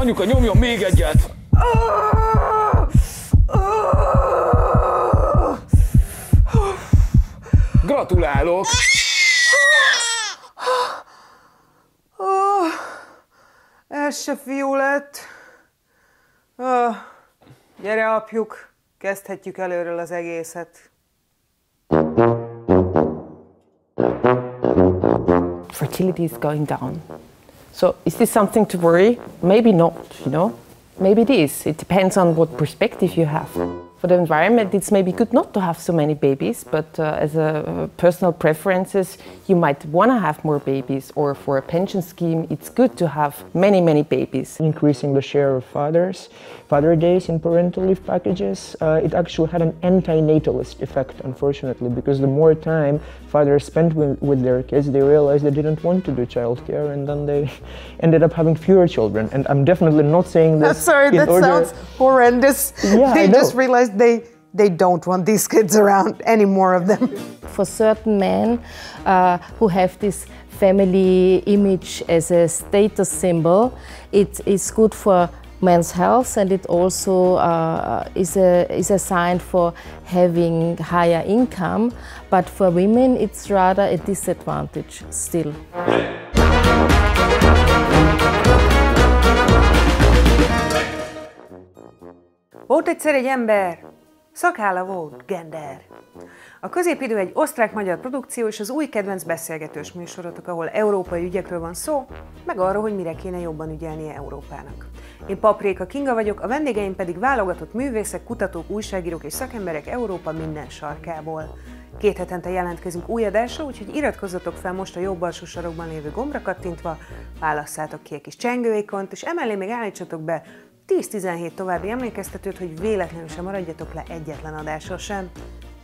Anyuka, nyomjon még egyet! Gratulálok! Ez se fiú lett. Gyere, apjuk, kezdhetjük előről az egészet. Fertility is going down. So is this something to worry? Maybe not, you know. Maybe it is. It depends on what perspective you have. For the environment, it's maybe good not to have so many babies, but as a personal preferences, you might want to have more babies, or for a pension scheme, it's good to have many, many babies. Increasing the share of father days in parental leave packages, it actually had an anti-natalist effect, unfortunately, because the more time fathers spent with their kids, they realized they didn't want to do childcare, and then they ended up having fewer children. And I'm definitely not saying this. Sorry, that sounds horrendous. Yeah, they just realized they don't want these kids around, any more of them. For certain men who have this family image as a status symbol, it is good for men's health, and it also is a sign for having higher income, but for women it's rather a disadvantage still. Volt egyszer egy ember, szakálla volt, gender. A középidő egy osztrák-magyar produkció és az új kedvenc beszélgetős műsorotok, ahol európai ügyekről van szó, meg arról, hogy mire kéne jobban ügyelnie Európának. Én Papréka Kinga vagyok, a vendégeim pedig válogatott művészek, kutatók, újságírók és szakemberek Európa minden sarkából. 2 hetente jelentkezünk új adásra, úgyhogy iratkozzatok fel most a jobb alsó sarokban lévő gombra kattintva, válasszátok ki egy kis csengőikont, és emellé még állítsatok be 10-17 további emlékeztetőt, hogy véletlenül sem maradjatok le egyetlen adással sem.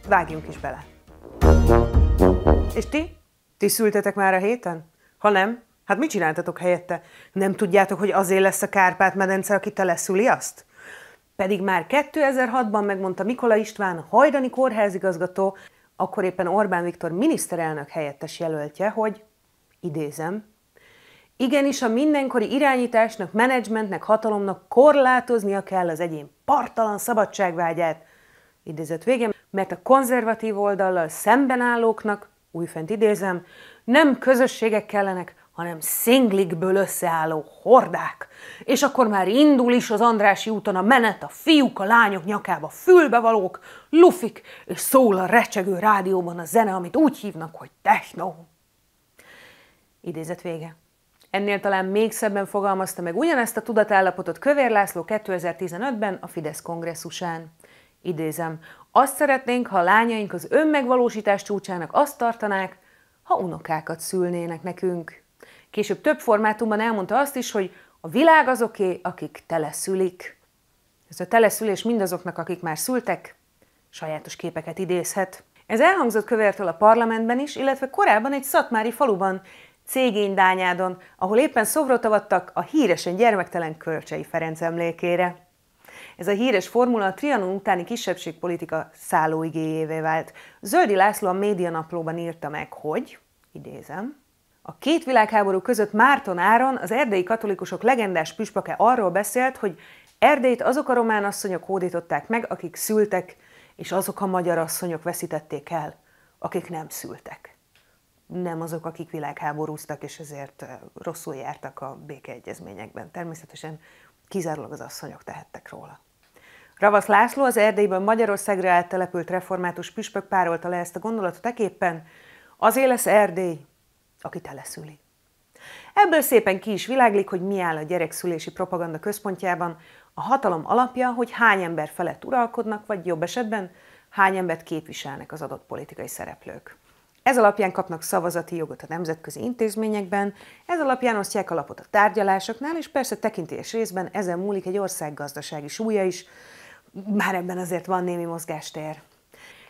Vágjunk is bele! És ti? Ti szültetek már a héten? Ha nem, hát mit csináltatok helyette? Nem tudjátok, hogy azért lesz a Kárpát-medence, aki teleszüli azt? Pedig már 2006-ban megmondta Mikola István, hajdani kórházigazgató, akkor éppen Orbán Viktor miniszterelnök helyettes jelöltje, hogy, idézem, igenis a mindenkori irányításnak, menedzsmentnek, hatalomnak korlátoznia kell az egyén parttalan szabadságvágyát, idézet vége, mert a konzervatív oldallal szemben állóknak, újfent idézem, nem közösségek kellenek, hanem szinglikből összeálló hordák. És akkor már indul is az Andrássy úton a menet, a fiúk, a lányok nyakába fülbevalók, lufik, és szól a recsegő rádióban a zene, amit úgy hívnak, hogy techno. Idézet vége. Ennél talán még szebben fogalmazta meg ugyanezt a tudatállapotot Kövér László 2015-ben a Fidesz kongresszusán. Idézem, azt szeretnénk, ha a lányaink az önmegvalósítás csúcsának azt tartanák, ha unokákat szülnének nekünk. Később több formátumban elmondta azt is, hogy a világ azoké, akik teleszülik. Ez a teleszülés mindazoknak, akik már szültek, sajátos képeket idézhet. Ez elhangzott Kövértől a parlamentben is, illetve korábban egy szatmári faluban, Cégény-Dányádon, ahol éppen szobrot avattak a híresen gyermektelen Kölcsey Ferenc emlékére. Ez a híres formula a Trianon utáni kisebbségpolitika szállóigéjévé vált. Zöldi László a Médianaplóban írta meg, hogy, idézem, a 2 világháború között Márton Áron, az erdélyi katolikusok legendás püspöke arról beszélt, hogy Erdélyt azok a román asszonyok hódították meg, akik szültek, és azok a magyar asszonyok veszítették el, akik nem szültek. Nem azok, akik világháborúztak, és ezért rosszul jártak a békeegyezményekben. Természetesen kizárólag az asszonyok tehettek róla. Ravasz László, az Erdélyből Magyarországra áttelepült református püspök párolta le ezt a gondolatot eképpen, azért lesz Erdély, aki teleszüli. Ebből szépen ki is világlik, hogy mi áll a gyerekszülési propaganda központjában, a hatalom alapja, hogy hány ember felett uralkodnak, vagy jobb esetben hány embert képviselnek az adott politikai szereplők. Ez alapján kapnak szavazati jogot a nemzetközi intézményekben, ez alapján osztják a lapot a tárgyalásoknál, és persze tekintélyes részben ezen múlik egy ország gazdasági súlya is, már ebben azért van némi mozgástér.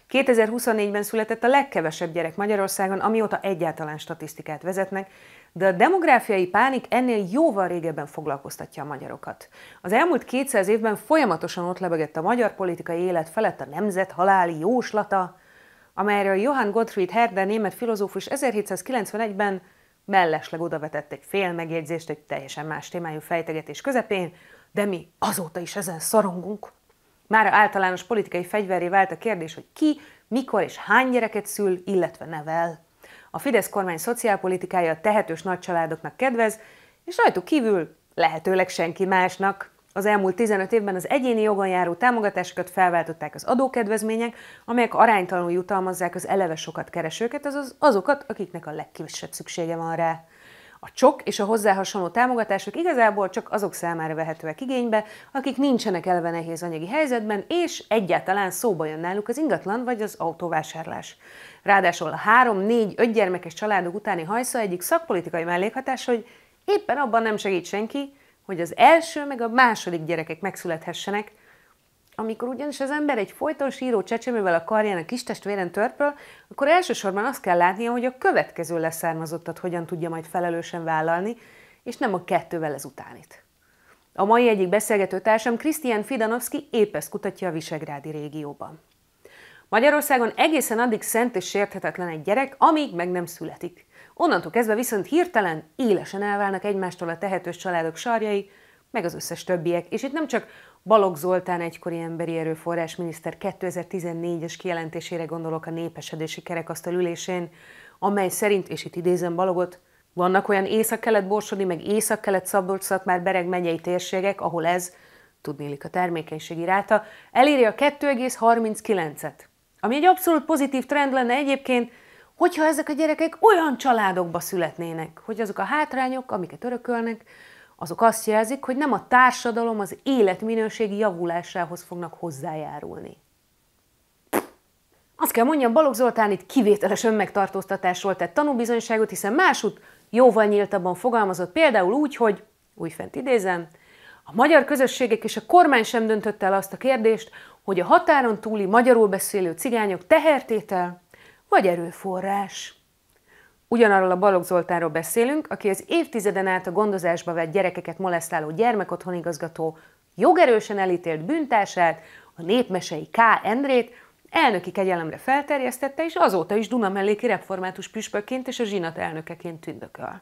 2024-ben született a legkevesebb gyerek Magyarországon, amióta egyáltalán statisztikát vezetnek, de a demográfiai pánik ennél jóval régebben foglalkoztatja a magyarokat. Az elmúlt 200 évben folyamatosan ott lebegett a magyar politikai élet felett a nemzet haláli jóslata, amelyről Johann Gottfried Herder német filozófus 1791-ben mellesleg odavetett egy fél megjegyzést egy teljesen más témájú fejtegetés közepén, de mi azóta is ezen szorongunk. Mára általános politikai fegyverré vált a kérdés, hogy ki, mikor és hány gyereket szül, illetve nevel. A Fidesz kormány szociálpolitikája a tehetős nagycsaládoknak kedvez, és rajtuk kívül lehetőleg senki másnak. Az elmúlt 15 évben az egyéni jogon járó támogatásokat felváltották az adókedvezmények, amelyek aránytalanul jutalmazzák az eleve sokat keresőket, azaz azokat, akiknek a legkevesebb szüksége van rá. A csok és a hozzá hasonló támogatások igazából csak azok számára vehetőek igénybe, akik nincsenek eleve nehéz anyagi helyzetben, és egyáltalán szóba jön náluk az ingatlan vagy az autóvásárlás. Ráadásul a 3-4-5 gyermekes családok utáni hajsza egyik szakpolitikai mellékhatás, hogy éppen abban nem segít senki, hogy az első meg a második gyerekek megszülethessenek, amikor ugyanis az ember egy folyton síró csecsemővel a karján a kistestvéren törpöl, akkor elsősorban azt kell látnia, hogy a következő leszármazottat hogyan tudja majd felelősen vállalni, és nem a kettővel ezutánit. A mai egyik beszélgető társam Krisztián Fidanovszky épp ezt kutatja a visegrádi régióban. Magyarországon egészen addig szent és sérthetetlen egy gyerek, amíg meg nem születik. Onnantól kezdve viszont hirtelen, élesen elválnak egymástól a tehetős családok sarjai, meg az összes többiek. És itt nem csak Balogh Zoltán egykori emberi erőforrás miniszter 2014-es kijelentésére gondolok a népesedési kerekasztal ülésén, amely szerint, és itt idézem Balogot, vannak olyan észak-kelet-borsodi, meg észak-kelet-Szabolcs-Szatmár-Bereg megyei térségek, ahol ez, tudniillik a termékenységi ráta, eléri a 2,39-et. Ami egy abszolút pozitív trend lenne egyébként, hogyha ezek a gyerekek olyan családokba születnének, hogy azok a hátrányok, amiket örökölnek, azok azt jelzik, hogy nem a társadalom az életminőségi javulásához fognak hozzájárulni. Azt kell mondjam, Balogh Zoltán itt kivételes önmegtartóztatásról tett tanúbizonyságot, hiszen másút jóval nyíltabban fogalmazott, például úgy, hogy, újfent idézem, a magyar közösségek és a kormány sem döntött el azt a kérdést, hogy a határon túli magyarul beszélő cigányok tehertétel vagy erőforrás. Ugyanarról a Balogh Zoltánról beszélünk, aki az évtizeden át a gondozásba vett gyerekeket molesztáló gyermekotthonigazgató jogerősen elítélt bűntársát, a népmesei K. Endrét elnöki kegyelemre felterjesztette, és azóta is Dunamelléki református püspökként és a zsinat elnökeként tündököl.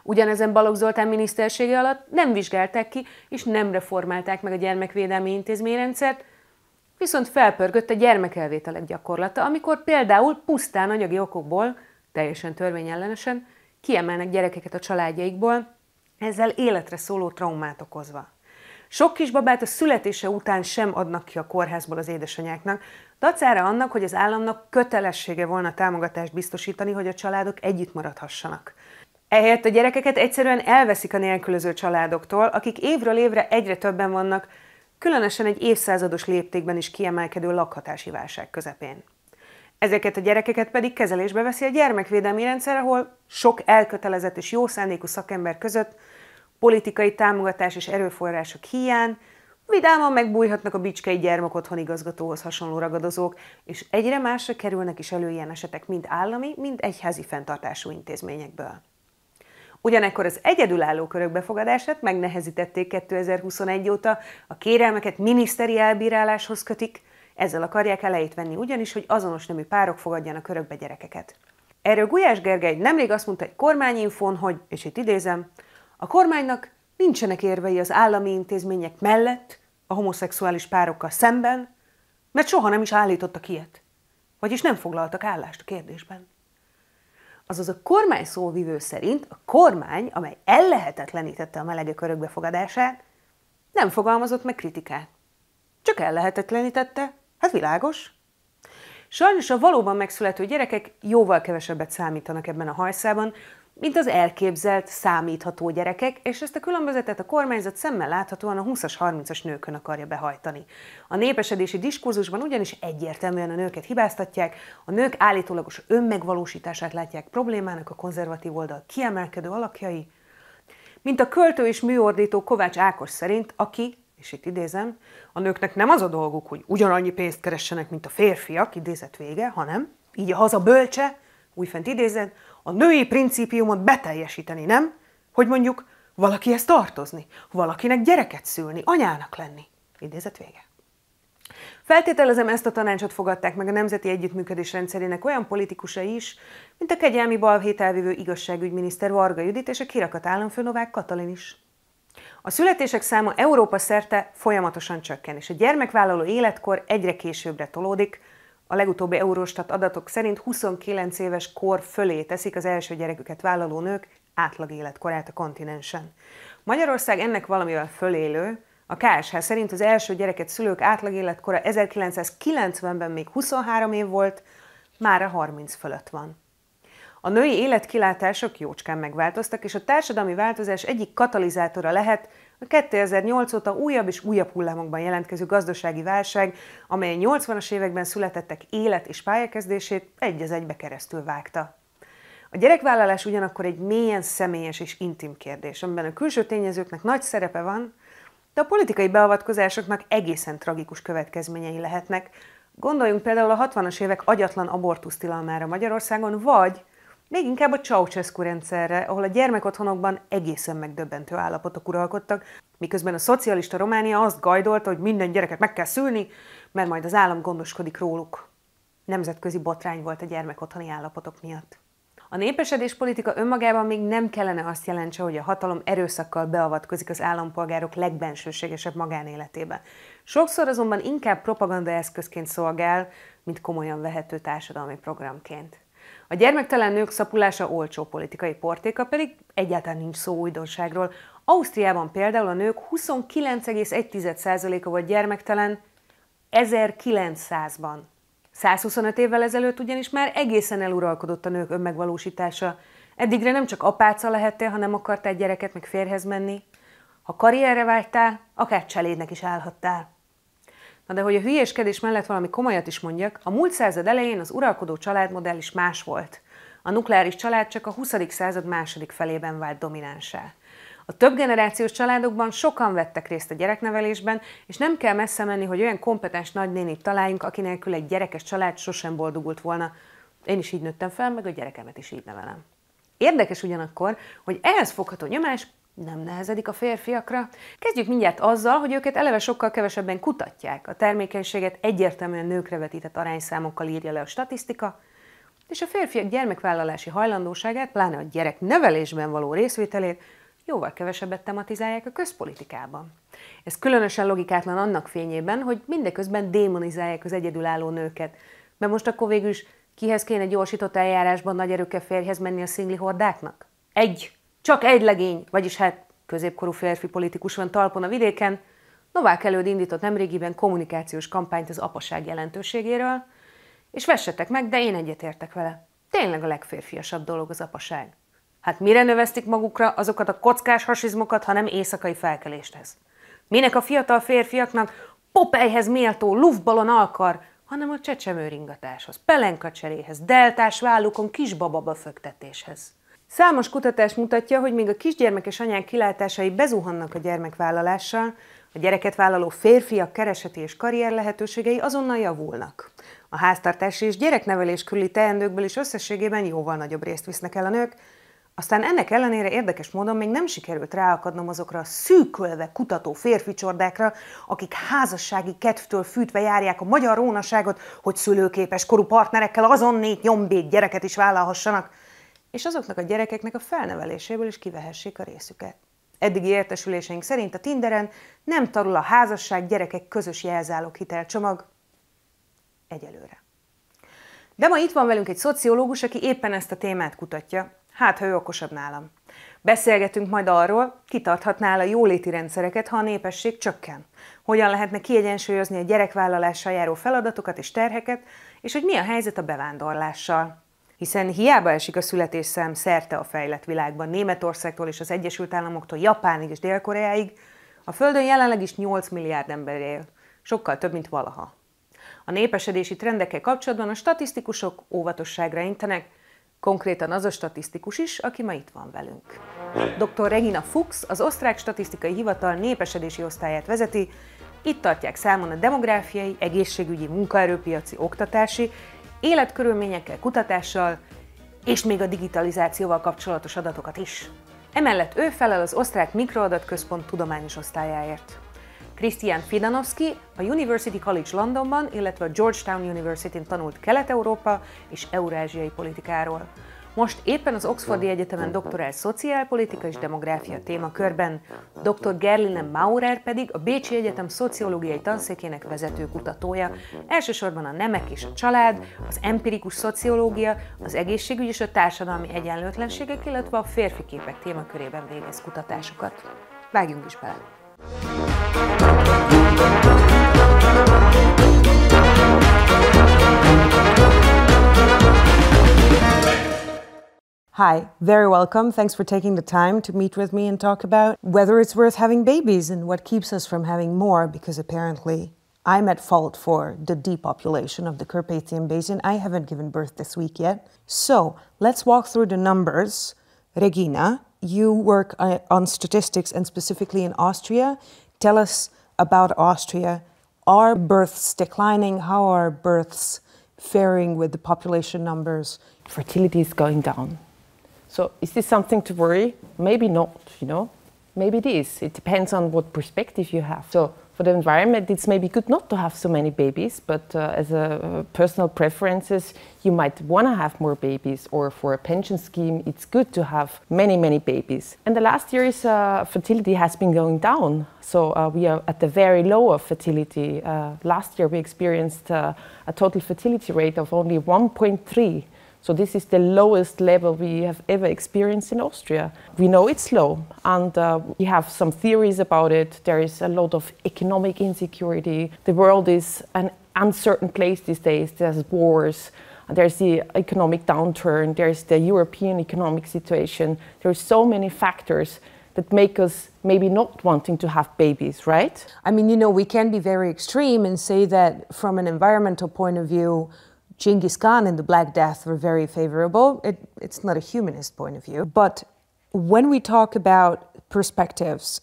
Ugyanezen Balogh Zoltán minisztersége alatt nem vizsgálták ki és nem reformálták meg a gyermekvédelmi intézményrendszert, viszont felpörgött a gyermekelvételek gyakorlata, amikor például pusztán anyagi okokból, teljesen törvényellenesen kiemelnek gyerekeket a családjaikból, ezzel életre szóló traumát okozva. Sok kisbabát a születése után sem adnak ki a kórházból az édesanyáknak, dacára annak, hogy az államnak kötelessége volna támogatást biztosítani, hogy a családok együtt maradhassanak. Ehelyett a gyerekeket egyszerűen elveszik a nélkülöző családoktól, akik évről évre egyre többen vannak, különösen egy évszázados léptékben is kiemelkedő lakhatási válság közepén. Ezeket a gyerekeket pedig kezelésbe veszi a gyermekvédelmi rendszer, ahol sok elkötelezett és jó szándékú szakember között politikai támogatás és erőforrások hiány vidáman megbújhatnak a bicskei gyermekotthonigazgatóhoz hasonló ragadozók, és egyre másra kerülnek is elő ilyen esetek mind állami, mind egyházi fenntartású intézményekből. Ugyanekkor az egyedülálló körök befogadását megnehezítették 2021 óta, a kérelmeket miniszteri elbíráláshoz kötik, ezzel akarják elejét venni ugyanis, hogy azonos nemű párok fogadjanak örökbe gyerekeket. Erről Gulyás Gergely nemrég azt mondta egy kormányinfón, hogy, és itt idézem, a kormánynak nincsenek érvei az állami intézmények mellett a homoszexuális párokkal szemben, mert soha nem is állítottak ilyet, vagyis nem foglaltak állást a kérdésben. Azaz a kormány szóvivő szerint a kormány, amely ellehetetlenítette a melegek örökbefogadását, nem fogalmazott meg kritikát. Csak ellehetetlenítette, hát világos. Sajnos a valóban megszülető gyerekek jóval kevesebbet számítanak ebben a hajszában, mint az elképzelt, számítható gyerekek, és ezt a különbözetet a kormányzat szemmel láthatóan a 20-as, 30-as nőkön akarja behajtani. A népesedési diskurzusban ugyanis egyértelműen a nőket hibáztatják, a nők állítólagos önmegvalósítását látják problémának a konzervatív oldal kiemelkedő alakjai, mint a költő és műordító Kovács Ákos szerint, aki, és itt idézem, a nőknek nem az a dolguk, hogy ugyanannyi pénzt keressenek, mint a férfiak, idézet vége, hanem, így a haza bölcse, újfent idézet, a női principiumot beteljesíteni, nem? Hogy mondjuk valakihez tartozni, valakinek gyereket szülni, anyának lenni. Idézet vége. Feltételezem, ezt a tanácsot fogadták meg a Nemzeti Együttműködés rendszerének olyan politikusai is, mint a kegyelmi balhét elvívő igazságügyminiszter Varga Judit és a kirakat államfő Novák Katalin is. A születések száma Európa szerte folyamatosan csökken, és a gyermekvállaló életkor egyre későbbre tolódik. A legutóbbi Eurostat adatok szerint 29 éves kor fölé teszik az első gyereküket vállaló nők átlag életkorát a kontinensen. Magyarország ennek valamivel fölélő. A KSH szerint az első gyereket szülők átlag életkora 1990-ben még 23 év volt, mára 30 fölött van. A női életkilátások jócskán megváltoztak, és a társadalmi változás egyik katalizátora lehet a 2008 óta újabb és újabb hullámokban jelentkező gazdasági válság, amely a 80-as években születettek élet- és pályakezdését egy az egybe keresztül vágta. A gyerekvállalás ugyanakkor egy mélyen személyes és intim kérdés, amiben a külső tényezőknek nagy szerepe van, de a politikai beavatkozásoknak egészen tragikus következményei lehetnek. Gondoljunk például a 60-as évek agyatlan abortusztilalmára Magyarországon, vagy még inkább a Ceausescu rendszerre, ahol a gyermekotthonokban egészen megdöbbentő állapotok uralkodtak, miközben a szocialista Románia azt gajdolta, hogy minden gyereket meg kell szülni, mert majd az állam gondoskodik róluk. Nemzetközi botrány volt a gyermekotthoni állapotok miatt. A népesedéspolitika önmagában még nem kellene azt jelentse, hogy a hatalom erőszakkal beavatkozik az állampolgárok legbensőségesebb magánéletébe. Sokszor azonban inkább propagandaeszközként szolgál, mint komolyan vehető társadalmi programként. A gyermektelen nők szapulása olcsó politikai portéka, pedig egyáltalán nincs szó újdonságról. Ausztriában például a nők 29,1%-a volt gyermektelen 1900-ban. 125 évvel ezelőtt ugyanis már egészen eluralkodott a nők önmegvalósítása. Eddigre nem csak apáca lehettél, ha nem akartál gyereket, meg férjhez menni. Ha karrierre vágytál, akár cselédnek is állhattál. Na de hogy a hülyéskedés mellett valami komolyat is mondjak, a múlt század elején az uralkodó családmodell is más volt. A nukleáris család csak a 20. század második felében vált dominánsá. A többgenerációs családokban sokan vettek részt a gyereknevelésben, és nem kell messze menni, hogy olyan kompetens nagynénit találjunk, aki nélkül egy gyerekes család sosem boldogult volna. Én is így nőttem fel, meg a gyerekemet is így nevelem. Érdekes ugyanakkor, hogy ehhez fogható nyomás nem nehezedik a férfiakra. Kezdjük mindjárt azzal, hogy őket eleve sokkal kevesebben kutatják. A termékenységet egyértelműen nőkre vetített arányszámokkal írja le a statisztika, és a férfiak gyermekvállalási hajlandóságát, pláne a gyereknevelésben való részvételét jóval kevesebbet tematizálják a közpolitikában. Ez különösen logikátlan annak fényében, hogy mindeközben démonizálják az egyedülálló nőket. Mert most akkor végül is kihez kéne gyorsított eljárásban nagy erőkkel férjhez menni a szingli hordáknak? Csak egy legény, vagyis hát középkorú férfi politikus van talpon a vidéken. Novák előd indított nemrégiben kommunikációs kampányt az apaság jelentőségéről, és vessetek meg, de én egyetértek vele. Tényleg a legférfiasabb dolog az apaság. Hát mire növesztik magukra azokat a kockás hasizmokat, ha nem éjszakai felkeléshez? Minek a fiatal férfiaknak Popeyhez méltó luftballon alkar, hanem a csecsemőringatáshoz, pelenkacseréhez, deltás vállukon kisbaba beföktetéshez. Számos kutatás mutatja, hogy még a kisgyermekes anyák kilátásai bezuhannak a gyermekvállalással, a gyereket vállaló férfiak kereseti és karrier lehetőségei azonnal javulnak. A háztartási és gyereknevelés körüli teendőkből is összességében jóval nagyobb részt visznek el a nők, aztán ennek ellenére érdekes módon még nem sikerült ráakadnom azokra a szűkölve kutató férfi csordákra, akik házassági kedvtől fűtve járják a magyar rónaságot, hogy szülőképes korú partnerekkel azonnét nyombék gyereket is vállalhassanak, és azoknak a gyerekeknek a felneveléséből is kivehessék a részüket. Eddigi értesüléseink szerint a Tinderen nem tarul a házasság gyerekek közös jelzálog hitelcsomag egyelőre. De ma itt van velünk egy szociológus, aki éppen ezt a témát kutatja. Hát, ha ő okosabb nálam. Beszélgetünk majd arról, kitarthatná el a jóléti rendszereket, ha a népesség csökken. Hogyan lehetne kiegyensúlyozni a gyerekvállalással járó feladatokat és terheket, és hogy mi a helyzet a bevándorlással. Hiszen hiába esik a születésszám szerte a fejlett világban, Németországtól és az Egyesült Államoktól Japánig és Dél-Koreáig, a Földön jelenleg is 8 milliárd ember él, sokkal több, mint valaha. A népesedési trendekkel kapcsolatban a statisztikusok óvatosságra intenek, konkrétan az a statisztikus is, aki ma itt van velünk. Dr. Regina Fuchs, az osztrák statisztikai hivatal népesedési osztályát vezeti, itt tartják számon a demográfiai, egészségügyi, munkaerőpiaci, oktatási, életkörülményekkel, kutatással és még a digitalizációval kapcsolatos adatokat is. Emellett ő felel az osztrák mikroadatközpont tudományos osztályáért. Christian Fidanowski a University College Londonban, illetve a Georgetown University-n tanult Kelet-Európa és eurázsiai politikáról. Most éppen az Oxfordi Egyetemen doktorál szociálpolitika és demográfia témakörben, dr. Gerline Maurer pedig a Bécsi Egyetem szociológiai tanszékének vezető kutatója, elsősorban a nemek és a család, az empirikus szociológia, az egészségügy és a társadalmi egyenlőtlenségek, illetve a férfi képek témakörében végez kutatásokat. Vágjunk is bele! Hi, very welcome. Thanks for taking the time to meet with me and talk about whether it's worth having babies and what keeps us from having more, because apparently I'm at fault for the depopulation of the Carpathian Basin. I haven't given birth this week yet. So let's walk through the numbers. Regina, you work on statistics and specifically in Austria. Tell us about Austria. Are births declining? How are births faring with the population numbers? Fertility is going down. So is this something to worry? Maybe not, Maybe it is. It depends on what perspective you have. So for the environment, it's maybe good not to have so many babies, but as a personal preferences, you might want to have more babies, or for a pension scheme, it's good to have many, many babies. And the last years, fertility has been going down. So we are at the very low of fertility. Last year, we experienced a total fertility rate of only 1.3. So this is the lowest level we have ever experienced in Austria. We know it's low, and we have some theories about it. There is a lot of economic insecurity. The world is an uncertain place these days. There's wars, there's the economic downturn, there's the European economic situation. There's so many factors that make us maybe not wanting to have babies, right? I mean, we can be very extreme and say that from an environmental point of view, Genghis Khan and the Black Death were very favorable. It's not a humanist point of view. But when we talk about perspectives,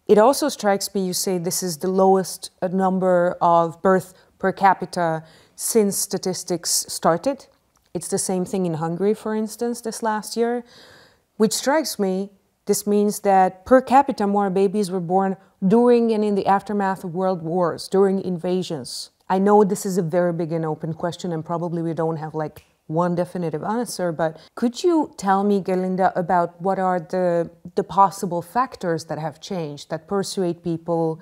it also strikes me, you say this is the lowest number of birth per capita since statistics started. It's the same thing in Hungary, for instance, this last year, which strikes me, this means that per capita more babies were born during and in the aftermath of world wars, during invasions. I know this is a very big and open question, and probably we don't have one definitive answer, but could you tell me, Gerlinda, about what are the possible factors that have changed, that persuade people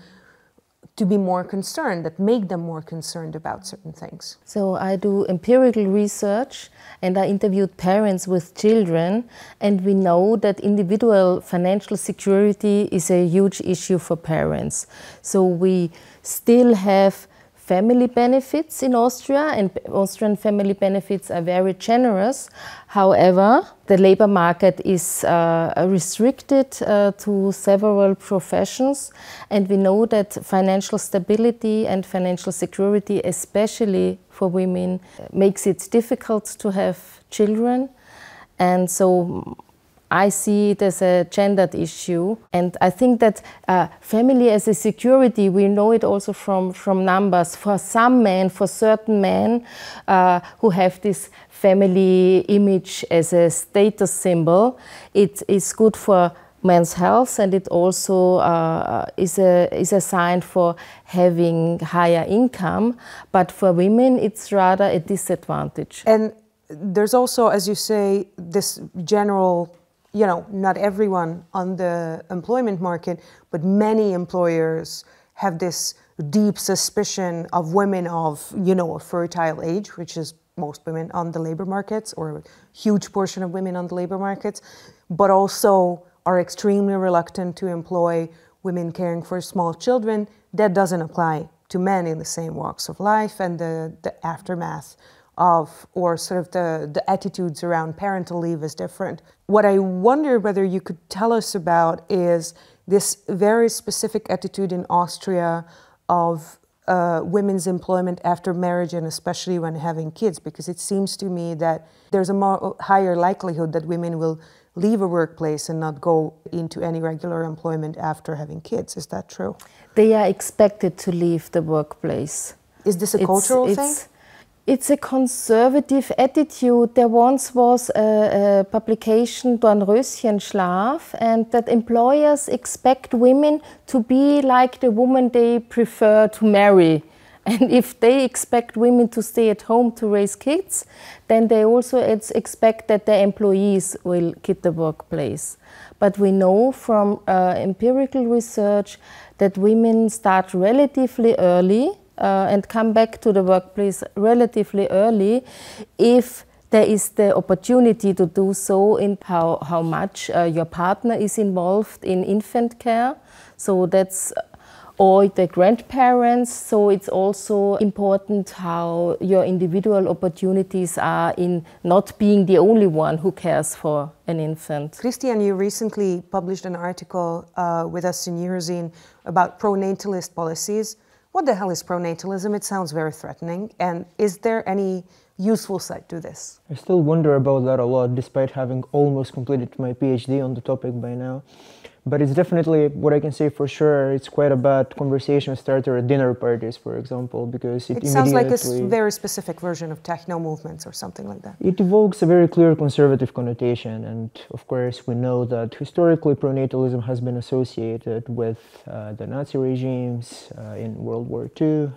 to be more concerned, that make them more concerned about certain things? So I do empirical research, and I interviewed parents with children, and we know that individual financial security is a huge issue for parents. So we still have family benefits in Austria, and Austrian family benefits are very generous. However, the labor market is restricted to several professions, and we know that financial stability and financial security, especially for women, makes it difficult to have children. And so I see it as a gendered issue, and I think that family as a security, we know it also from numbers. For some men, for certain men who have this family image as a status symbol, it is good for men's health, and it also is a sign for having higher income. But for women, it's rather a disadvantage. And there's also, as you say, this general, not everyone on the employment market, but many employers have this deep suspicion of women of, a fertile age, which is most women on the labor markets, or a huge portion of women on the labor markets, but also are extremely reluctant to employ women caring for small children. That doesn't apply to men in the same walks of life, and the aftermath of, or sort of the attitudes around parental leave is different. What I wonder whether you could tell us about is this very specific attitude in Austria of women's employment after marriage, and especially when having kids, because it seems to me that there's a higher likelihood that women will leave a workplace and not go into any regular employment after having kids. Is that true? They are expected to leave the workplace. Is this a cultural thing? It's a conservative attitude. There once was a publication, Dornröschenschlaf, and that employers expect women to be like the woman they prefer to marry. And if they expect women to stay at home to raise kids, then they also expect that their employees will quit the workplace. But we know from empirical research that women start relatively early and come back to the workplace relatively early if there is the opportunity to do so in how much your partner is involved in infant care. So that's or the grandparents, so it's also important how your individual opportunities are in not being the only one who cares for an infant. Christian, you recently published an article with us in Eurozine about pronatalist policies. What the hell is pronatalism? It sounds very threatening. And is there any useful side to this? I still wonder about that a lot, despite having almost completed my PhD on the topic by now. But it's definitely, what I can say for sure, it's quite a bad conversation starter at dinner parties, for example, because it sounds like a very specific version of techno movements or something like that. It evokes a very clear conservative connotation, and of course we know that historically pronatalism has been associated with the Nazi regimes in World War II.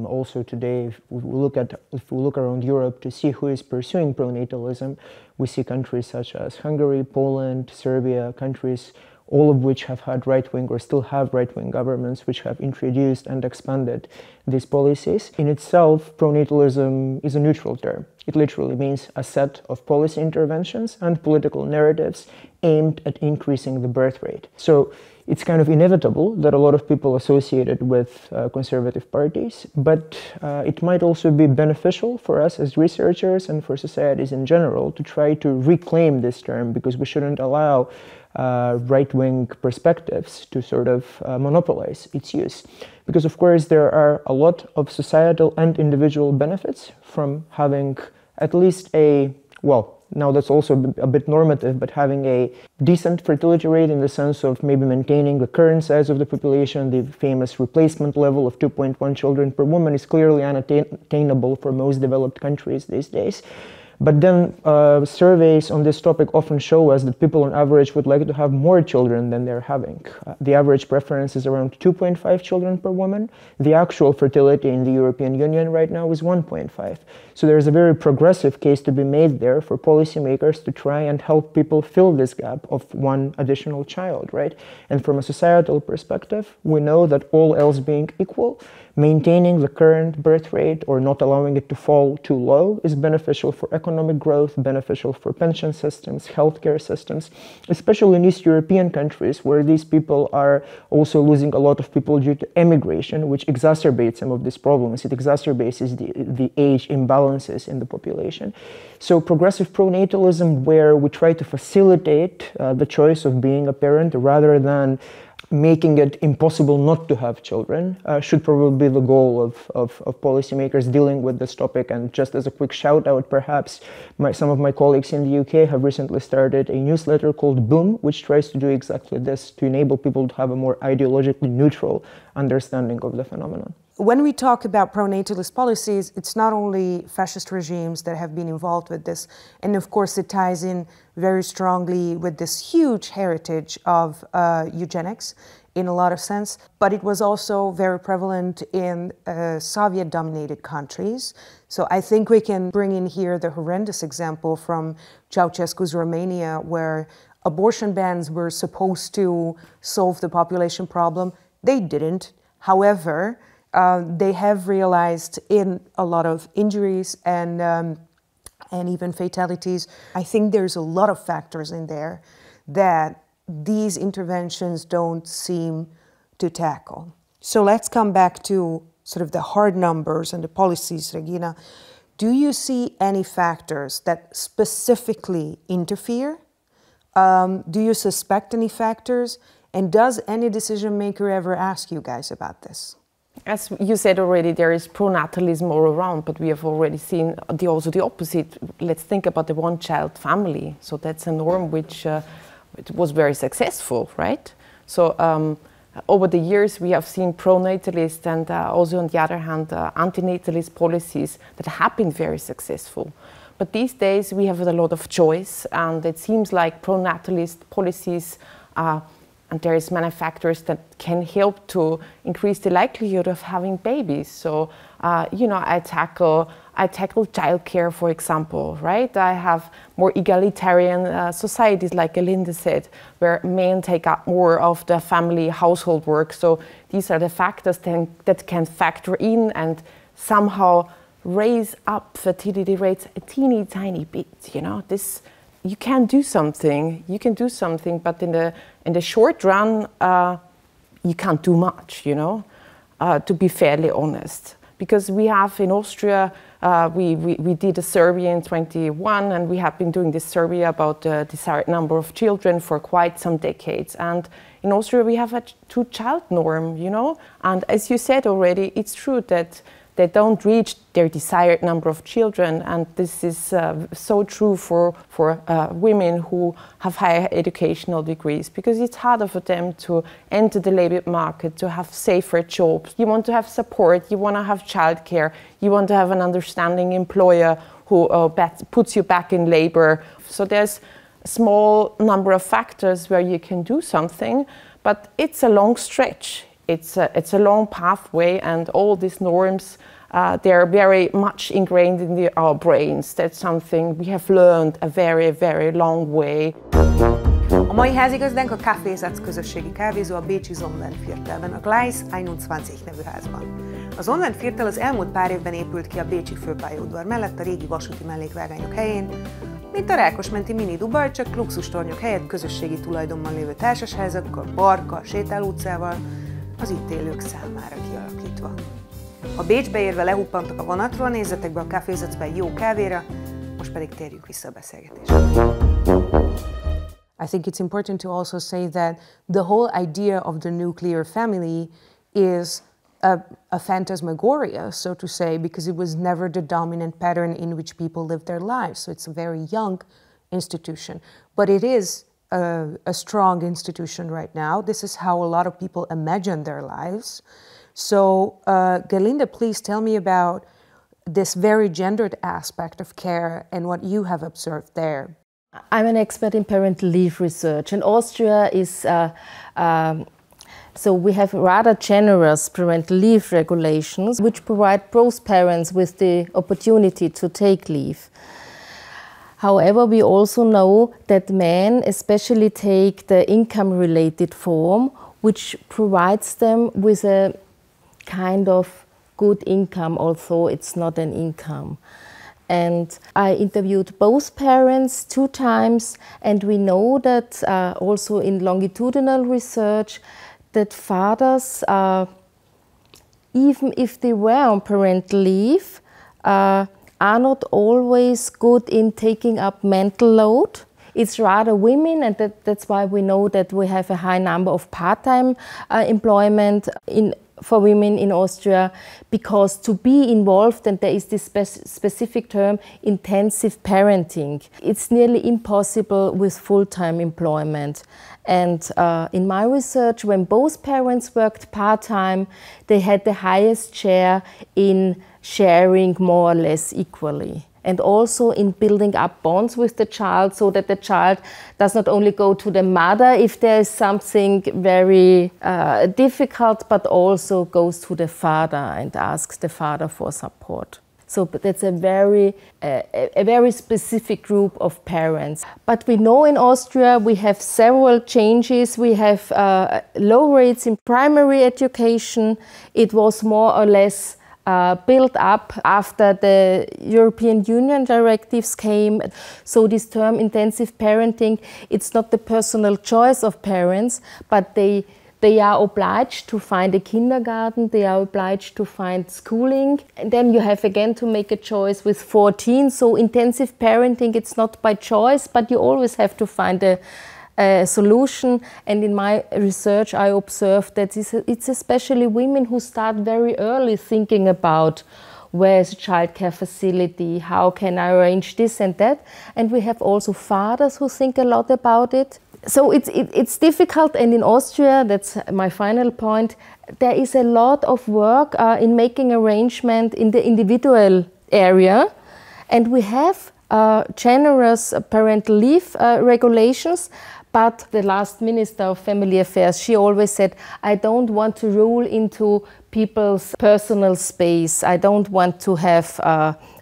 Also today, if we look around Europe to see who is pursuing pronatalism, we see countries such as Hungary, Poland, Serbia, countries all of which have had right-wing or still have right-wing governments which have introduced and expanded these policies. In itself, pronatalism is a neutral term. It literally means a set of policy interventions and political narratives aimed at increasing the birth rate. So it's kind of inevitable that a lot of people associate it with conservative parties, but it might also be beneficial for us as researchers and for societies in general to try to reclaim this term, because we shouldn't allow right-wing perspectives to sort of monopolize its use. Because of course there are a lot of societal and individual benefits from having at least a, well, now that's also a bit normative, but having a decent fertility rate in the sense of maybe maintaining the current size of the population. The famous replacement level of 2.1 children per woman is clearly unattainable for most developed countries these days. But then surveys on this topic often show us that people on average would like to have more children than they're having. The average preference is around 2.5 children per woman. The actual fertility in the European Union right now is 1.5. So there's a very progressive case to be made there for policymakers to try and help people fill this gap of one additional child, right? And from a societal perspective, we know that all else being equal, maintaining the current birth rate or not allowing it to fall too low is beneficial for economic growth, beneficial for pension systems, healthcare systems, especially in East European countries where these people are also losing a lot of people due to emigration, which exacerbates some of these problems. It exacerbates the age imbalances in the population. So progressive pronatalism, where we try to facilitate the choice of being a parent rather than making it impossible not to have children, should probably be the goal of policymakers dealing with this topic. And just as a quick shout out, perhaps some of my colleagues in the UK have recently started a newsletter called Boom, which tries to do exactly this, to enable people to have a more ideologically neutral understanding of the phenomenon. When we talk about pronatalist policies, it's not only fascist regimes that have been involved with this, and of course it ties in very strongly with this huge heritage of eugenics in a lot of sense, but it was also very prevalent in Soviet-dominated countries. So I think we can bring in here the horrendous example from Ceausescu's Romania, where abortion bans were supposed to solve the population problem. They didn't. However, they have realized in a lot of injuries and even fatalities. I think there's a lot of factors in there that these interventions don't seem to tackle. So let's come back to sort of the hard numbers and the policies, Regina. Do you see any factors that specifically interfere? Do you suspect any factors? And does any decision maker ever ask you guys about this? As you said already, there is pronatalism all around, but we have already seen also the opposite. Let's think about the one-child family. So that's a norm which it was very successful, right? So over the years we have seen pronatalist and also on the other hand antinatalist policies that have been very successful. But these days we have a lot of choice, and it seems like pronatalist policies and there is many factors that can help to increase the likelihood of having babies. So, you know, I tackle childcare, for example, right? I have more egalitarian societies, like Linda said, where men take up more of the family household work. So these are the factors that can factor in and somehow raise up fertility rates a teeny tiny bit, you know. You can do something, but in the short run, you can't do much, you know, to be fairly honest. Because we have in Austria, we did a survey in 2021, and we have been doing this survey about the desired number of children for quite some decades. And in Austria, we have a two-child norm, you know. And as you said already, it's true that they don't reach their desired number of children, and this is so true for women who have higher educational degrees, because it's harder for them to enter the labor market, to have safer jobs. You want to have support, you want to have childcare, you want to have an understanding employer who puts you back in labor. So there's a small number of factors where you can do something, but it's a long stretch. It's a long pathway, and all these norms, they're very much ingrained in our brains. That's something we have learned a very, very long way. A mai házigazdánk a Kávézatz közösségi kávézó a bécsi Sonnenviertelben, a Gleis 21 nevű házban. A Sonnenviertel az elmúlt pár évben épült ki a bécsi főpályaudvar mellett a régi vasúti mellékvágányok helyén, mint a Rákosmenti mini Dubaj, csak luxustornyok helyett közösségi tulajdonban lévő társasházakkal, parkkal, sétálóutcával, az itt élők számára kialakítva. Ha Bécsbe érve lehuppantak a vonatról, nézzetek be a Kávézatzban jó kávéra, most pedig térjünk vissza a beszélgetésre. I think it's important to also say that the whole idea of the nuclear family is a phantasmagoria, so to say, because it was never the dominant pattern in which people live their lives. So it's a very young institution, but it is a strong institution right now. This is how a lot of people imagine their lives. So, Galinda, please tell me about this very gendered aspect of care and what you have observed there. I'm an expert in parental leave research, and Austria is, so we have rather generous parental leave regulations which provide both parents with the opportunity to take leave. However, we also know that men especially take the income-related form, which provides them with a kind of good income, although it's not an income. And I interviewed both parents 2 times, and we know that also in longitudinal research that fathers, even if they were on parental leave, are not always good in taking up mental load. It's rather women, and that's why we know that we have a high number of part-time employment for women in Austria, because to be involved, and there is this specific term, intensive parenting, it's nearly impossible with full-time employment. And in my research, when both parents worked part-time, they had the highest share in sharing more or less equally. And also in building up bonds with the child, so that the child does not only go to the mother if there is something very difficult, but also goes to the father and asks the father for support. So that's a very specific group of parents. But we know in Austria we have several changes. We have low rates in primary education. It was more or less built up after the European Union directives came. So this term intensive parenting, it's not the personal choice of parents, but they are obliged to find a kindergarten, they are obliged to find schooling. And then you have again to make a choice with 14. So intensive parenting, it's not by choice, but you always have to find a solution. And in my research, I observed that it's especially women who start very early thinking about where is a childcare facility, how can I arrange this and that. And we have also fathers who think a lot about it. So it's difficult, and in Austria, that's my final point, there is a lot of work in making arrangement in the individual area, and we have generous parental leave regulations, but the last Minister of Family Affairs, she always said, I don't want to rule into people's personal space. I don't want to have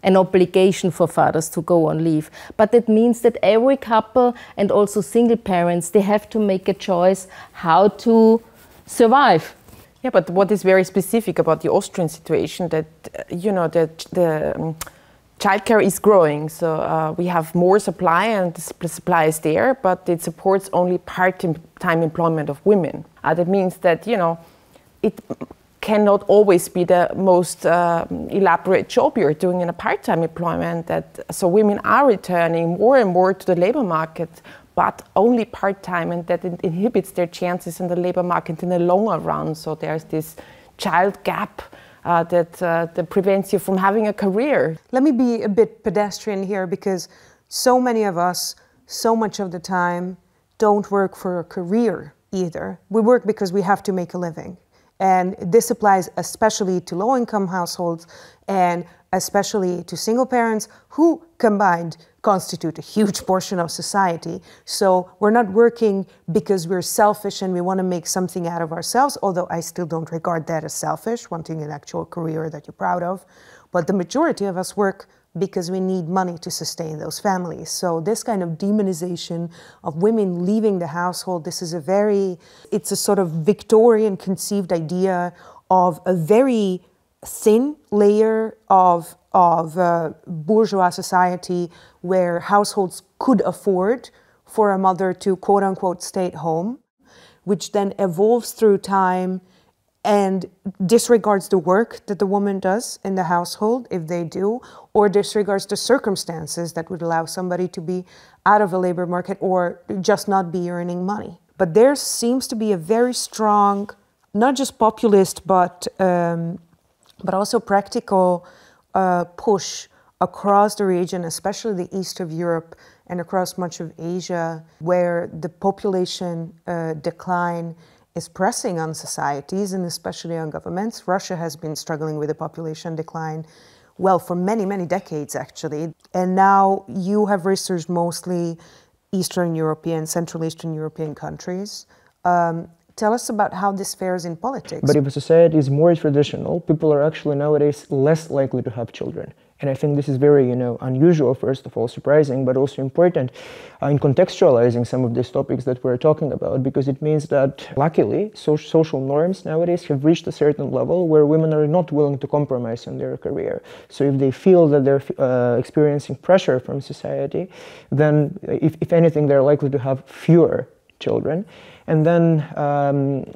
an obligation for fathers to go on leave. But that means that every couple and also single parents, they have to make a choice how to survive. Yeah, but what is very specific about the Austrian situation that, you know, that the childcare is growing, so we have more supply and the supply is there, but it supports only part-time employment of women. That means that, you know, it cannot always be the most elaborate job you're doing in a part-time employment. So women are returning more and more to the labor market, but only part-time, and that it inhibits their chances in the labor market in the longer run. So there's this child gap that prevents you from having a career. Let me be a bit pedestrian here, because so many of us, so much of the time, don't work for a career either. We work because we have to make a living. And this applies especially to low-income households and especially to single parents who combined constitute a huge portion of society. So we're not working because we're selfish and we want to make something out of ourselves, although I still don't regard that as selfish, wanting an actual career that you're proud of. But the majority of us work because we need money to sustain those families. So this kind of demonization of women leaving the household, this is it's a sort of Victorian conceived idea of a very thin layer of bourgeois society where households could afford for a mother to quote-unquote stay at home, which then evolves through time and disregards the work that the woman does in the household, if they do, or disregards the circumstances that would allow somebody to be out of a labor market or just not be earning money. But there seems to be a very strong, not just populist, but also practical push across the region, especially the east of Europe and across much of Asia, where the population decline is pressing on societies and especially on governments. Russia has been struggling with a population decline, well, for many, many decades, actually. And now you have researched mostly Eastern European, Central Eastern European countries. Tell us about how this fares in politics. But if a society is more traditional, people are actually nowadays less likely to have children. And I think this is very, unusual, first of all, surprising, but also important in contextualizing some of these topics that we're talking about, because it means that, luckily, social norms nowadays have reached a certain level where women are not willing to compromise on their career. So if they feel that they're experiencing pressure from society, then, if anything, they're likely to have fewer children. And then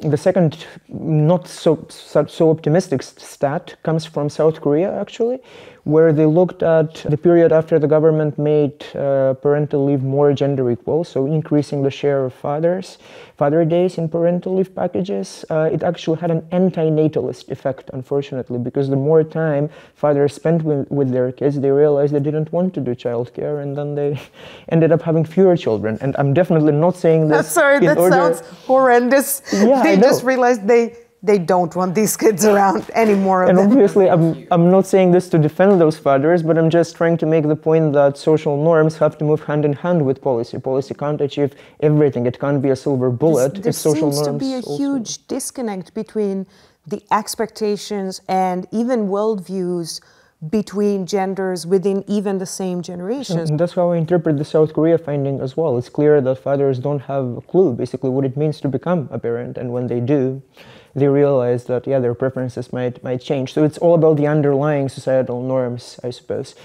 the second, not so optimistic stat comes from South Korea, actually, where they looked at the period after the government made parental leave more gender equal, so increasing the share of father days in parental leave packages. It actually had an anti-natalist effect, unfortunately, because the more time fathers spent with their kids, they realized they didn't want to do childcare, and then they ended up having fewer children. And I'm definitely not saying this. Sorry, that sounds horrendous. Yeah, they just realized they don't want these kids around anymore. And obviously, I'm not saying this to defend those fathers, but I'm just trying to make the point that social norms have to move hand in hand with policy. Policy can't achieve everything. It can't be a silver bullet. There seems to be a huge disconnect between the expectations and even worldviews between genders within even the same generations. And that's how I interpret the South Korea finding as well. It's clear that fathers don't have a clue, basically, what it means to become a parent. And when they do, they realize that, their preferences might change. So it's all about the underlying societal norms, I suppose.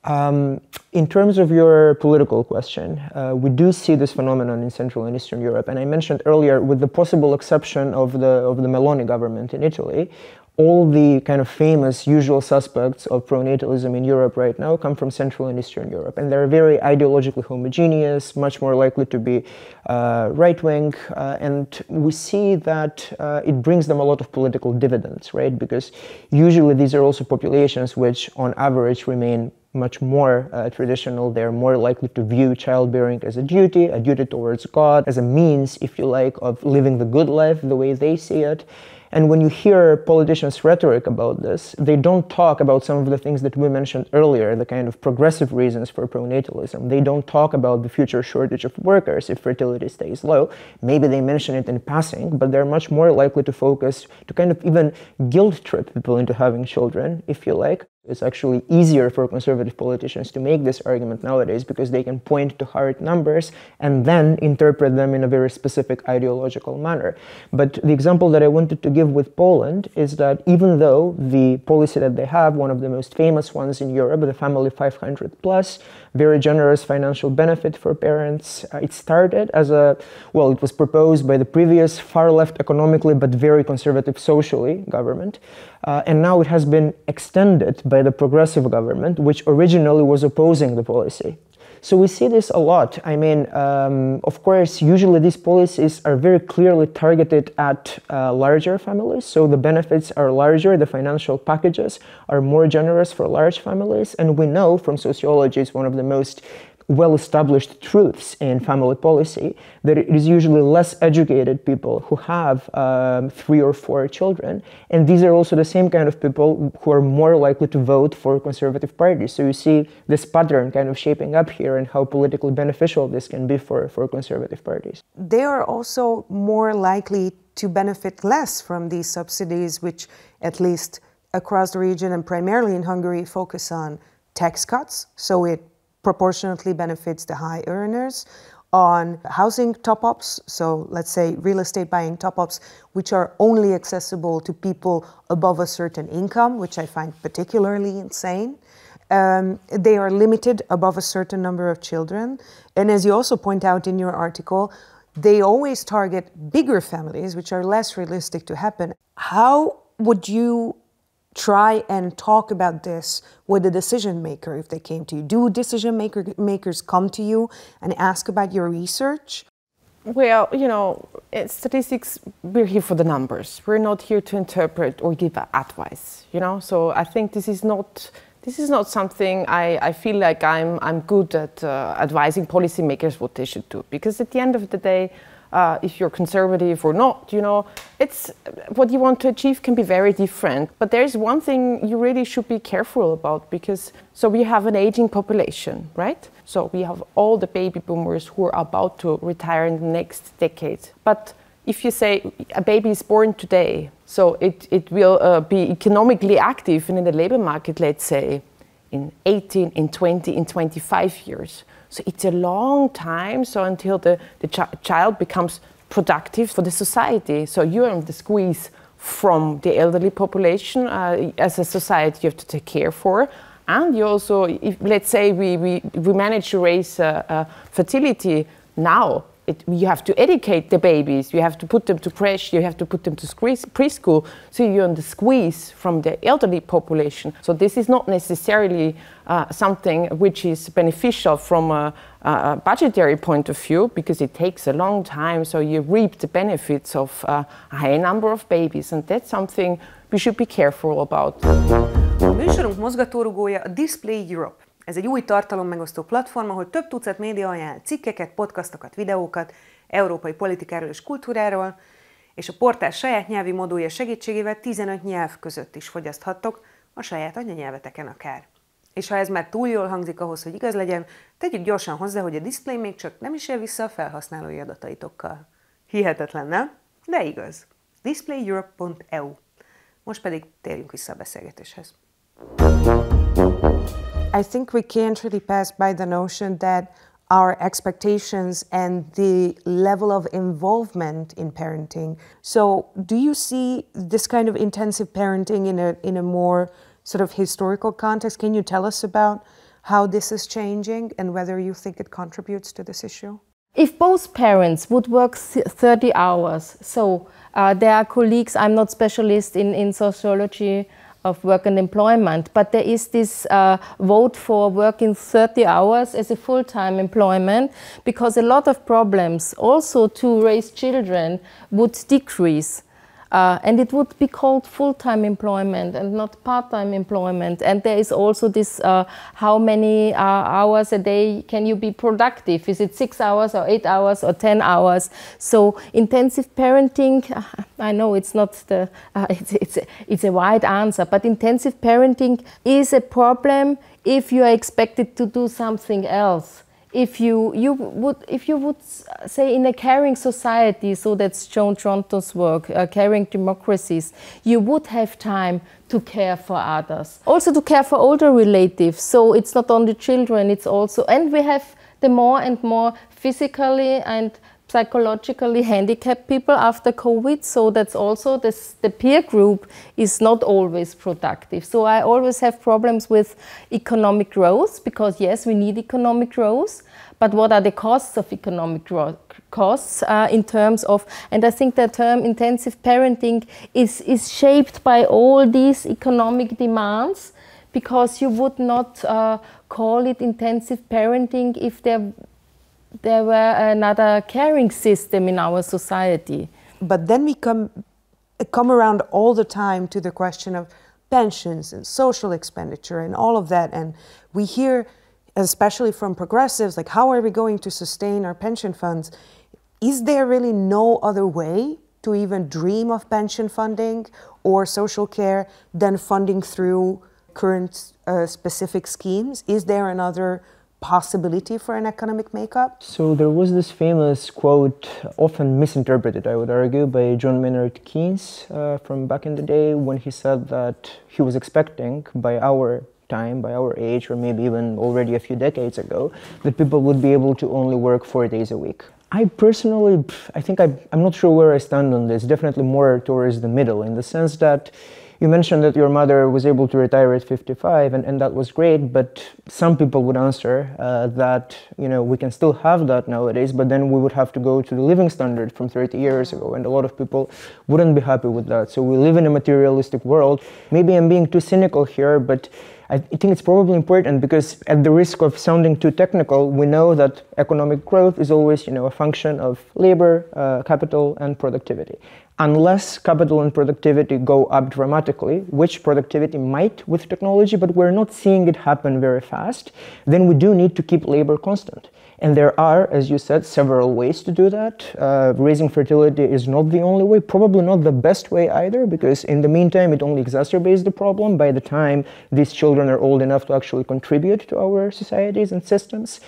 In terms of your political question, we do see this phenomenon in Central and Eastern Europe. And I mentioned earlier, with the possible exception of the Meloni government in Italy, all the kind of famous usual suspects of pronatalism in Europe right now come from Central and Eastern Europe. And they're very ideologically homogeneous, much more likely to be right-wing. And we see that it brings them a lot of political dividends, right? Because usually these are also populations which, on average, remain much more traditional. They're more likely to view childbearing as a duty towards God, as a means, if you like, of living the good life the way they see it. And when you hear politicians' rhetoric about this, they don't talk about some of the things that we mentioned earlier, the kind of progressive reasons for pronatalism. They don't talk about the future shortage of workers if fertility stays low. Maybe they mention it in passing, but they're much more likely to focus, to kind of even guilt trip people into having children, if you like. It's actually easier for conservative politicians to make this argument nowadays because they can point to hard numbers and then interpret them in a very specific ideological manner. But the example that I wanted to give with Poland is that even though the policy that they have, one of the most famous ones in Europe, the family 500 plus, very generous financial benefit for parents, it started as it was proposed by the previous far left economically but very conservative socially government. And now it has been extended by the progressive government, which originally was opposing the policy. So we see this a lot. I mean, of course, usually these policies are very clearly targeted at larger families. So the benefits are larger, the financial packages are more generous for large families. And we know from sociology, it's one of the most well-established truths in family policy, that it is usually less educated people who have 3 or 4 children. And these are also the same kind of people who are more likely to vote for conservative parties. So you see this pattern kind of shaping up here and how politically beneficial this can be for conservative parties. They are also more likely to benefit less from these subsidies, which at least across the region and primarily in Hungary focus on tax cuts. So it proportionately benefits the high earners, on housing top-ups, so let's say real estate buying top-ups, which are only accessible to people above a certain income, which I find particularly insane. They are limited above a certain number of children. And as you also point out in your article, they always target bigger families, which are less realistic to happen. How would you try and talk about this with a decision maker if they came to you? Do decision makers come to you and ask about your research? Well, you know, in statistics, we're here for the numbers. We're not here to interpret or give advice, you know? So I think this is not something I feel like I'm good at advising policymakers what they should do. Because at the end of the day, if you're conservative or not, you know, it's what you want to achieve can be very different. But there's one thing you really should be careful about, because so we have an aging population, right? So we have all the baby boomers who are about to retire in the next decade. But if you say a baby is born today, so it will be economically active and in the labor market, let's say, in 18, in 20, in 25 years. So it's a long time, so until the child becomes productive for the society. So you're in the squeeze from the elderly population. As a society, you have to take care for. And you also, let's say we manage to raise fertility now. You have to educate the babies, you have to put them to creche, you have to put them to preschool, so you're in the squeeze from the elderly population. So this is not necessarily something which is beneficial from a budgetary point of view, because it takes a long time, so you reap the benefits of a high number of babies, and that's something we should be careful about. A műsorunk mozgatórugója a Display Europe. Ez egy új tartalommegosztó platform, ahol több tucat média ajánl cikkeket, podcastokat, videókat, európai politikáról és kultúráról, és a portál saját nyelvi modulja segítségével 15 nyelv között is fogyaszthattok, a saját anyanyelveteken akár. És ha ez már túl jól hangzik ahhoz, hogy igaz legyen, tegyük gyorsan hozzá, hogy a Display még csak nem is él vissza a felhasználói adataitokkal. Hihetetlen, nem? De igaz. displayeurope.eu. Most pedig térjünk vissza a beszélgetéshez. I think we can't really pass by the notion that our expectations and the level of involvement in parenting. So do you see this kind of intensive parenting in a more sort of historical context? Can you tell us about how this is changing and whether you think it contributes to this issue? If both parents would work 30 hours, so there are colleagues, I'm not specialist in sociology of work and employment, but there is this vote for working 30 hours as a full-time employment, because a lot of problems also to raise children would decrease. And it would be called full-time employment and not part-time employment. And there is also this, how many hours a day can you be productive? Is it 6 hours or 8 hours or 10 hours? So intensive parenting, I know it's not the, it's a wide answer, but intensive parenting is a problem if you are expected to do something else. If you would say in a caring society, so that's Joan Tronto's work, caring democracies, you would have time to care for others. Also to care for older relatives, so it's not only children, it's also, and we have the more and more physically and psychologically handicapped people after COVID, so that's also the peer group is not always productive. So I always have problems with economic growth, because yes, we need economic growth, but what are the costs of economic growth? Costs in terms of, and I think the term intensive parenting is shaped by all these economic demands, because you would not call it intensive parenting if there were another caring system in our society. But then we come around all the time to the question of pensions and social expenditure and all of that. And we hear, especially from progressives, like, how are we going to sustain our pension funds? Is there really no other way to even dream of pension funding or social care than funding through current specific schemes? Is there another possibility for an economic makeup? So there was this famous quote, often misinterpreted, I would argue, by John Maynard Keynes from back in the day, when he said that he was expecting by our time, by our age, or maybe even already a few decades ago, that people would be able to only work 4 days a week. I personally, I think I'm not sure where I stand on this, definitely more towards the middle, in the sense that you mentioned that your mother was able to retire at 55, and that was great, but some people would answer that, you know, we can still have that nowadays, but then we would have to go to the living standard from 30 years ago, and a lot of people wouldn't be happy with that. So we live in a materialistic world. Maybe I'm being too cynical here, but I think it's probably important, because at the risk of sounding too technical, we know that economic growth is always, you know, a function of labor, capital, and productivity. Unless capital and productivity go up dramatically, which productivity might with technology, but we're not seeing it happen very fast, then we do need to keep labor constant. And there are, as you said, several ways to do that. Raising fertility is not the only way, probably not the best way either, because in the meantime, it only exacerbates the problem by the time these children are old enough to actually contribute to our societies and systems.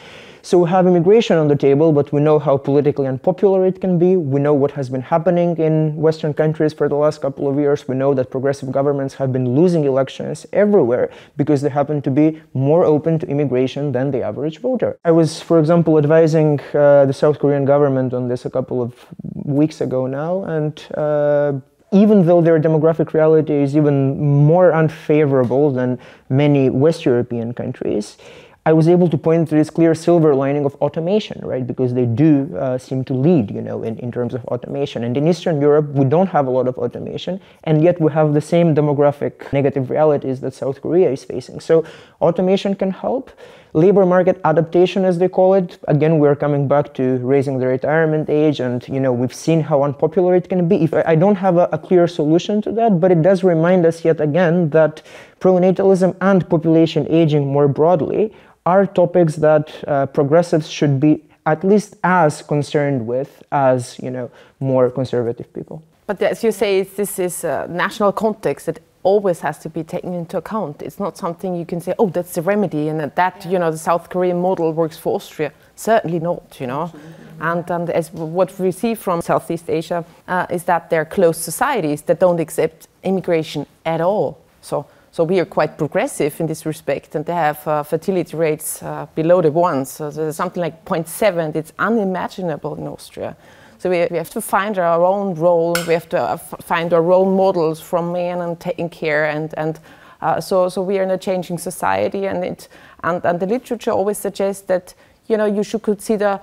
So we have immigration on the table, but we know how politically unpopular it can be. We know what has been happening in Western countries for the last couple of years. We know that progressive governments have been losing elections everywhere because they happen to be more open to immigration than the average voter. I was, for example, advising the South Korean government on this a couple of weeks ago now, and even though their demographic reality is even more unfavorable than many West European countries, I was able to point to this clear silver lining of automation, right? Because they do seem to lead, you know, in terms of automation. And in Eastern Europe, we don't have a lot of automation, and yet we have the same demographic negative realities that South Korea is facing. So automation can help. Labor market adaptation, as they call it. Again, we're coming back to raising the retirement age, and, you know, we've seen how unpopular it can be. I don't have a clear solution to that, but it does remind us yet again that pronatalism and population aging more broadly are topics that progressives should be at least as concerned with as, you know, more conservative people. But as you say, this is a national context that always has to be taken into account. It's not something you can say, oh, that's the remedy, and that, you know, the South Korean model works for Austria. Certainly not, you know. And as what we see from Southeast Asia is that they're closed societies that don't accept immigration at all. So we are quite progressive in this respect, and they have fertility rates below the 1. So there's something like 0.7. It's unimaginable in Austria. So we have to find our own role. We have to find our role models from men and taking care, and so we are in a changing society, and the literature always suggests that, you know, you should consider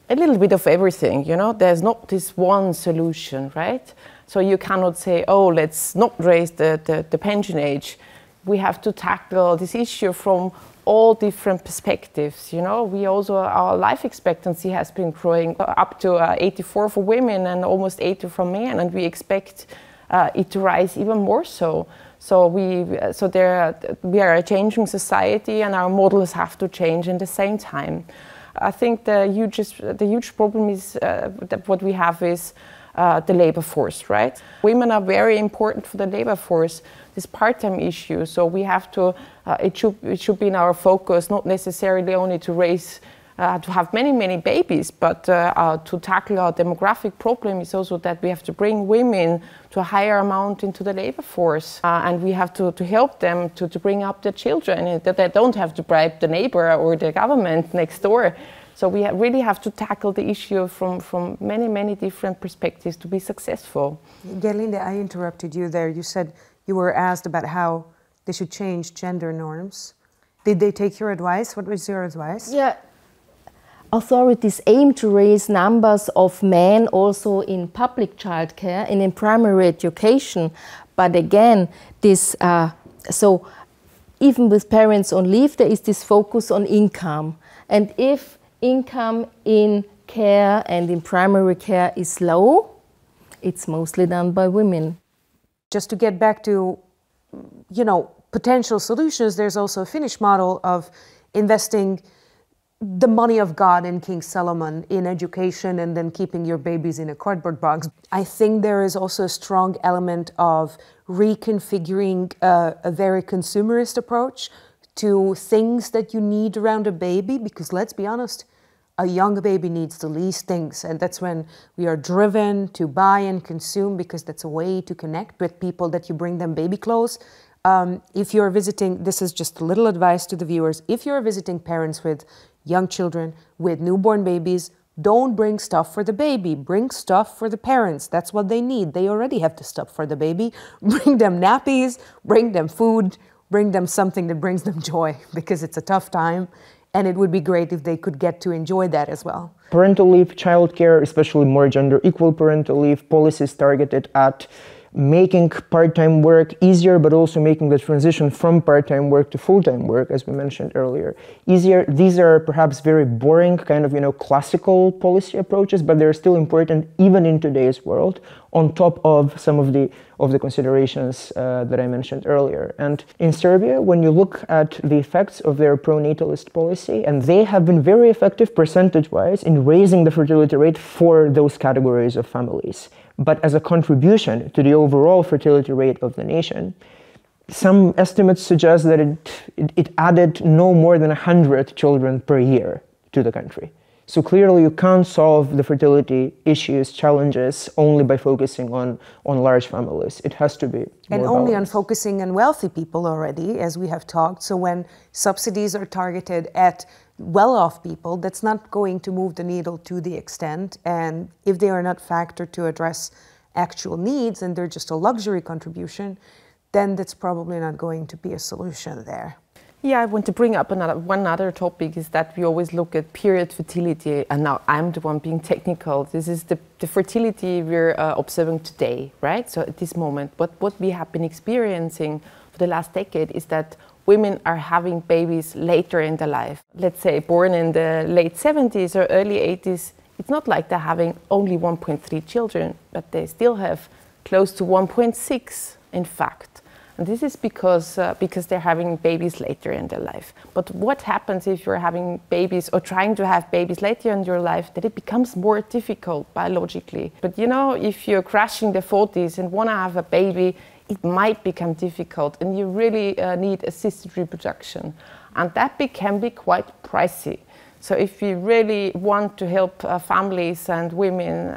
a little bit of everything. You know, there's not this one solution, right? So you cannot say, oh, let's not raise the pension age. We have to tackle this issue from all different perspectives. You know, we also, our life expectancy has been growing up to 84 for women and almost 80 for men, and we expect it rise even more so. So we are a changing society, and our models have to change in the same time. I think the huge problem is that what we have is the labor force, right? Women are very important for the labor force, this part-time issue. So we have to, it should be in our focus, not necessarily only to raise, to have many babies, but to tackle our demographic problem is also that we have to bring women to a higher amount into the labor force. And we have to help them to bring up their children, and that they don't have to bribe the neighbor or the government next door. So we really have to tackle the issue from many different perspectives to be successful. Gerlinde, I interrupted you there. You said you were asked about how they should change gender norms. Did they take your advice? What was your advice? Yeah. Authorities aim to raise numbers of men also in public childcare and in primary education. But again, this so even with parents on leave, there is this focus on income. And if income in care and in primary care is low, it's mostly done by women. Just to get back to, potential solutions, there's also a Finnish model of investing the money of God and King Solomon in education and then keeping your babies in a cardboard box. I think there is also a strong element of reconfiguring a very consumerist approach to things that you need around a baby, because let's be honest, a young baby needs the least things, and that's when we are driven to buy and consume, because that's a way to connect with people, that you bring them baby clothes. If you're visiting, this is just a little advice to the viewers, if you're visiting parents with young children, with newborn babies, don't bring stuff for the baby, bring stuff for the parents. That's what they need. They already have the stuff for the baby. Bring them nappies, bring them food, bring them something that brings them joy, because it's a tough time. And it would be great if they could get to enjoy that as well. Parental leave, childcare, especially more gender equal parental leave, policies targeted at making part-time work easier, but also making the transition from part-time work to full-time work, as we mentioned earlier, easier. These are perhaps very boring, kind of, classical policy approaches, but they're still important even in today's world, on top of some of the considerations that I mentioned earlier. And in Serbia, when you look at the effects of their pro-natalist policy, and they have been very effective percentage-wise in raising the fertility rate for those categories of families. But as a contribution to the overall fertility rate of the nation, some estimates suggest that it added no more than 100 children per year to the country. So clearly you can't solve the fertility issues, challenges, only by focusing on large families. It has to be more And only balanced. on focusing on wealthy people already, as we have talked. So when subsidies are targeted at well-off people, that's not going to move the needle to the extent. And if they are not factored to address actual needs and they're just a luxury contribution, then that's probably not going to be a solution there. Yeah, I want to bring up one other topic, is that we always look at period fertility, and now I'm the one being technical. This is the fertility we're observing today, right? So at this moment, what we have been experiencing for the last decade is that women are having babies later in their life. Let's say born in the late 70s or early 80s, it's not like they're having only 1.3 children, but they still have close to 1.6, in fact. And this is because they're having babies later in their life. But what happens if you're having babies or trying to have babies later in your life? That it becomes more difficult biologically. But if you're crashing the 40s and want to have a baby, it might become difficult, and you really need assisted reproduction. And that can be quite pricey. So if you really want to help families and women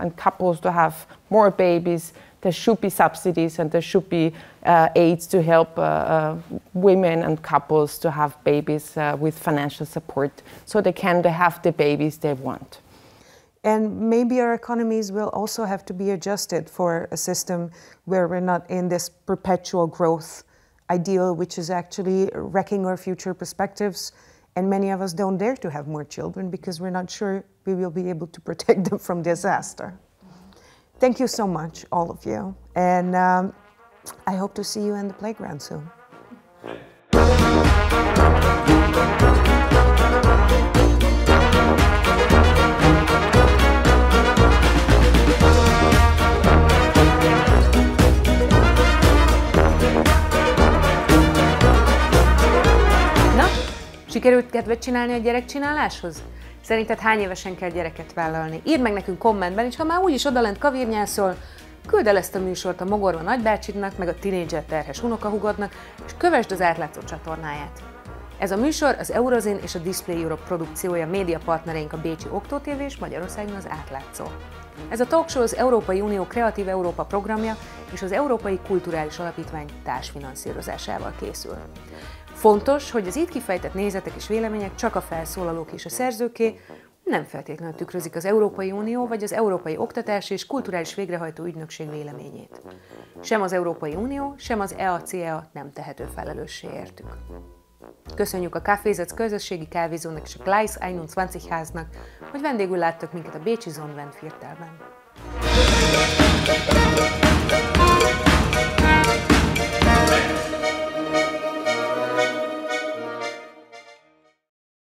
and couples to have more babies, there should be subsidies and there should be aids to help women and couples to have babies with financial support, so they can have the babies they want. And maybe our economies will also have to be adjusted for a system where we're not in this perpetual growth ideal, which is actually wrecking our future perspectives. And many of us don't dare to have more children because we're not sure we will be able to protect them from disaster. Thank you so much, all of you. And I hope to see you in the playground soon. Sikerült kedvet csinálni a gyerekcsináláshoz? Szerinted hány évesen kell gyereket vállalni? Írd meg nekünk kommentben, és ha már úgyis odalent kavírnyászol, küld el ezt a műsort a mogorva nagybácsidnak, meg a tinédzser terhes unokahugodnak, és kövesd az átlátszó csatornáját. Ez a műsor az Eurozin és a Display Europe produkciója, médiapartnereink a bécsi Okto TV és Magyarországon az Átlátszó. Ez a talkshow az Európai Unió Kreatív Európa programja és az Európai Kulturális Alapítvány társfinanszírozásával készül. Fontos, hogy az itt kifejtett nézetek és vélemények csak a felszólalók és a szerzőké, nem feltétlenül tükrözik az Európai Unió vagy az Európai Oktatási és Kulturális Végrehajtó Ügynökség véleményét. Sem az Európai Unió, sem az EACEA nem tehető felelőssé értük. Köszönjük a Kaffeesatz közösségi kávézónak és a Gleis 21 háznak, hogy vendégül láttak minket a bécsi Sonnenwendviertelben.